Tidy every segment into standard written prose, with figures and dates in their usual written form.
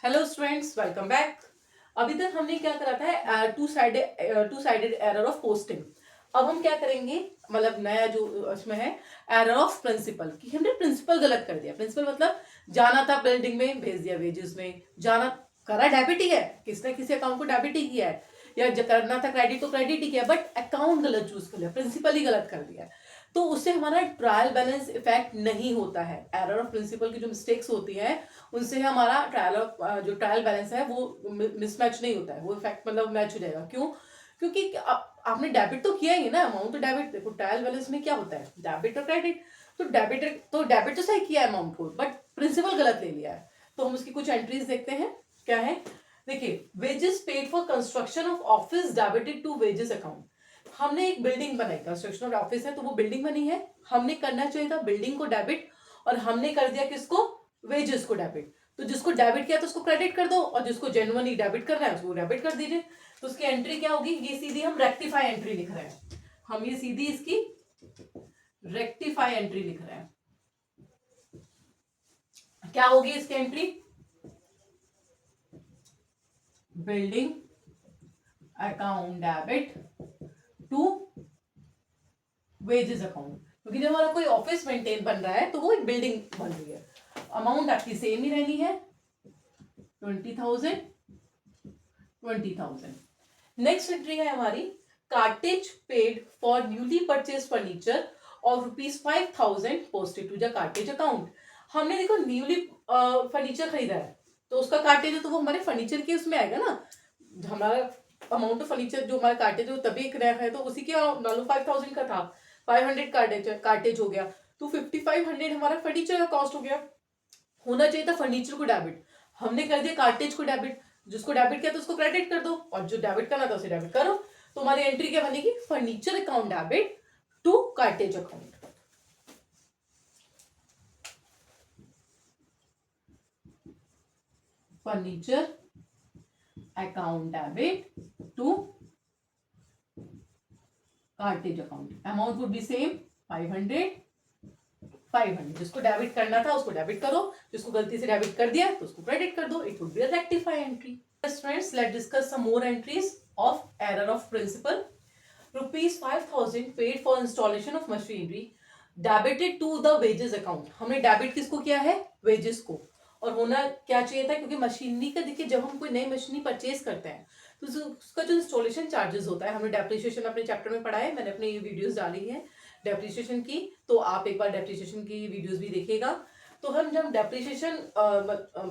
Hello students, welcome back. अभी तक हमने क्या करा था, two sided error of posting. अब हम क्या करेंगे, मतलब नया जो उसमें है एरर ऑफ प्रिंसिपल, कि हमने प्रिंसिपल गलत कर दिया। प्रिंसिपल मतलब जाना था बिल्डिंग में, भेज दिया वेजेस में। जाना करा डेबिट ही है, किसने किसी अकाउंट को डेबिट ही किया है, या करना था क्रेडिट तो क्रेडिट ही किया, बट अकाउंट गलत चूज कर लिया, प्रिंसिपल ही गलत कर दिया। तो उससे हमारा ट्रायल बैलेंस इफेक्ट नहीं होता है। एरर ऑफ प्रिंसिपल की जो मिस्टेक्स होती है उनसे हमारा जो ट्रायल बैलेंस है वो मिसमैच नहीं होता है, वो इफेक्ट मतलब मैच हो जाएगा। क्यों? क्योंकि आपने डेबिट तो किया ही ना, अमाउंट तो डेबिट। देखो ट्रायल बैलेंस में क्या होता है, डेबिट और क्रेडिट। तो डेबिट तो सही किया है अमाउंट को, बट प्रिंसिपल गलत ले लिया है। तो हम उसकी कुछ एंट्रीज देखते हैं क्या है। देखिए, wages paid for construction of office debited to wages account. हमने एक बिल्डिंग बनाई, कंस्ट्रक्शन ऑफ ऑफिस है तो वो बिल्डिंग बनी है, हमने करना चाहिए था बिल्डिंग को डेबिट, और हमने कर दिया किसको, वेजेस को डेबिट। तो जिसको डेबिट किया तो उसको क्रेडिट कर दो, और जिसको जेन्युइनली डेबिट करना है उसको डेबिट कर दीजिए। तो उसकी एंट्री क्या होगी, ये सीधी हम रेक्टिफाई एंट्री लिख रहे हैं। हम ये सीधी इसकी रेक्टिफाई एंट्री लिख रहे हैं। क्या होगी इसकी entry, building account debit to wages account. क्योंकि जब हमारा कोई ऑफिस मेंटेन बन रहा है तो वो एक बिल्डिंग बन रही है। अमाउंट आपकी सेम ही रहनी है, 20,000 20,000। नेक्स्ट एंट्री है हमारी, cartage paid for newly purchase furniture और ₹5,000 posted to the cartage account. हमने देखो न्यूली फर्नीचर खरीदा है तो उसका कार्टेज है, तो वो हमारे फर्नीचर के उसमें आएगा ना। हमारा अमाउंट ऑफ फर्नीचर जो हमारा कार्टेज है तभी एक नया है, तो उसी के मान लो 5,000 का था, 500 कार्टेज हो गया, तो 5,500 हमारा फर्नीचर का कॉस्ट हो गया। होना चाहिए था फर्नीचर को डेबिट, हमने कर दिया कार्टेज को डेबिट। जिसको डेबिट किया तो उसको क्रेडिट कर दो, और जो डेबिट करना था उसे डेबिट करो। तो हमारी एंट्री क्या बनेगी, furniture account debit to cartage account. Furniture account debit to cartage account. Amount would be same, 500 500। जिसको डेबिट करना था उसको डेबिट करो, जिसको गलती से डेबिट कर दिया तो उसको क्रेडिट कर दो। It would be a rectify entry. Friends, let's discuss some more entries of error of principle. ₹5,000 paid for installation of machinery debited to the wages account. हमने डेबिट किसको किया है, वेजेस को। और होना क्या चाहिए था, क्योंकि मशीनरी का देखिए जब हम कोई नई मशीनरी परचेज करते हैं तो उसका जो इंस्टॉलेशन चार्जेस होता है, हमने डेप्रिसिएशन अपने चैप्टर में पढ़ा है, मैंने अपनी ये वीडियोस डाली है डेप्रिसिएशन की, तो आप एक बार डेप्रिसिएशन की वीडियोस भी देखिएगा। तो हम जब डेप्रिसिएशन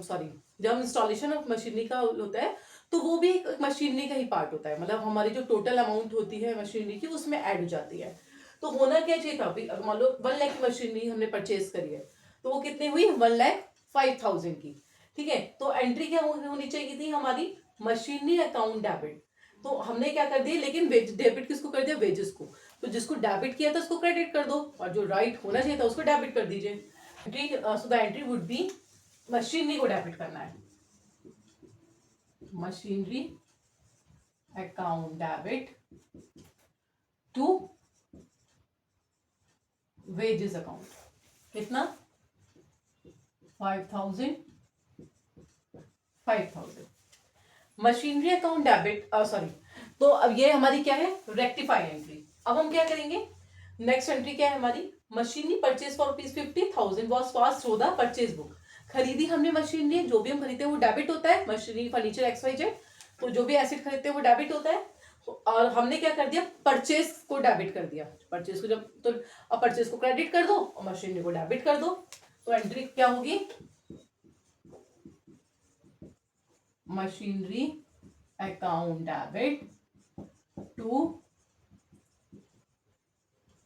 सॉरी जब इंस्टॉलेशन ऑफ मशीनरी का होता है तो वो भी एक मशीनरी का ही पार्ट होता है, मतलब हमारी जो टोटल अमाउंट होती है मशीनरी की उसमें ऐड हो जाती है। तो होना क्या चाहिए था, अभी मान लो 1 लाख की मशीनरी हमने परचेज करी है, तो वो कितनी हुई, 1,05,000 की। ठीक है, तो एंट्री क्या होनी चाहिए थी हमारी, मशीनरी अकाउंट डेबिट। तो हमने क्या कर दिया, लेकिन डेबिट किसको कर दिया, वेजेस को। तो जिसको डेबिट किया था उसको क्रेडिट कर दो, और जो राइट होना चाहिए था उसको डेबिट कर दीजिए। So the entry would be, machinery को डेबिट करना है, machinery account debit to wages account. कितना, 5,000 5,000। Machinery account debit, sorry. तो अब ये हमारी क्या है, रेक्टिफाई एंट्री। अब हम क्या करेंगे, नेक्स्ट एंट्री क्या है हमारी, machinery purchase for ₹50,000 was pass through the purchase book. खरीदी हमने मशीनरी, जो भी हम खरीदते हैं वो डेबिट होता है, मशीनरी फर्नीचर XYZ। तो जो भी एसेट खरीदते हैं वो डेबिट होता है। और हमने क्या कर दिया, परचेज को डेबिट कर दिया। परचेज को जब तो अब परचेज को क्रेडिट कर दो और मशीनरी को डेबिट कर दो। तो एंट्री क्या होगी, machinery account debit to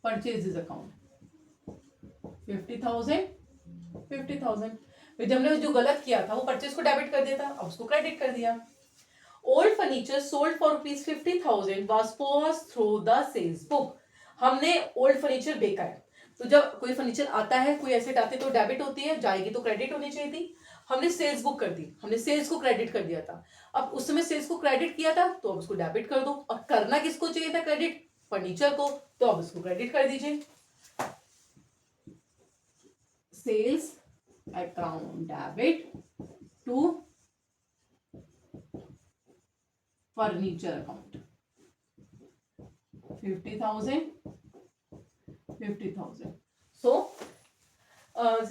purchases account, 50,000 फिर हमने जो गलत किया था वो परचेज को डेबिट कर दिया था, अब उसको क्रेडिट कर दिया। Old furniture sold for ₹50,000 was pass through the sales book. हमने ओल्ड फर्नीचर बेचा है, तो जब कोई फर्नीचर आता है, कोई एसेट आती है तो डेबिट होती है, जाएगी तो क्रेडिट होनी चाहिए थी। हमने सेल्स बुक कर दी, हमने सेल्स को क्रेडिट कर दिया था। अब उस समय सेल्स को क्रेडिट किया था तो अब उसको डेबिट कर दो, और करना किसको चाहिए था क्रेडिट, फर्नीचर को, तो अब उसको क्रेडिट कर दीजिए। Sales account debit to furniture account 50,000 50,000। So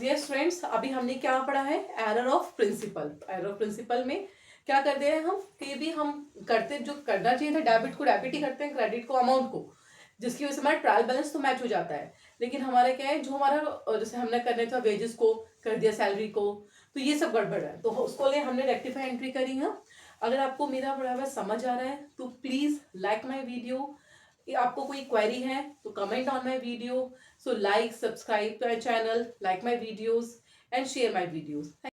yes friends, अभी हमने क्या पढ़ा है, error of principle. Error of principle में क्या कर दे रहे हैं हम, कि भी हम करते जो करना चाहिए था, डेबिट को डेबिट ही करते हैं, क्रेडिट को अमाउंट को, जिसकी वजह से हमारा ट्रायल बैलेंस तो मैच हो जाता है। लेकिन हमारा क्या है, जो हमारा जैसे हमने करने था वेजेस को कर दिया, सैलरी को, तो ये सब गड़बड़ है, तो उसको लिए हमने रेक्टिफाई एंट्री करी है। अगर आपको मेरा बराबर समझ आ रहा है तो प्लीज लाइक माई वीडियो। आपको कोई क्वेरी है तो comment on my video. So like, subscribe to my channel, like my videos and share my videos.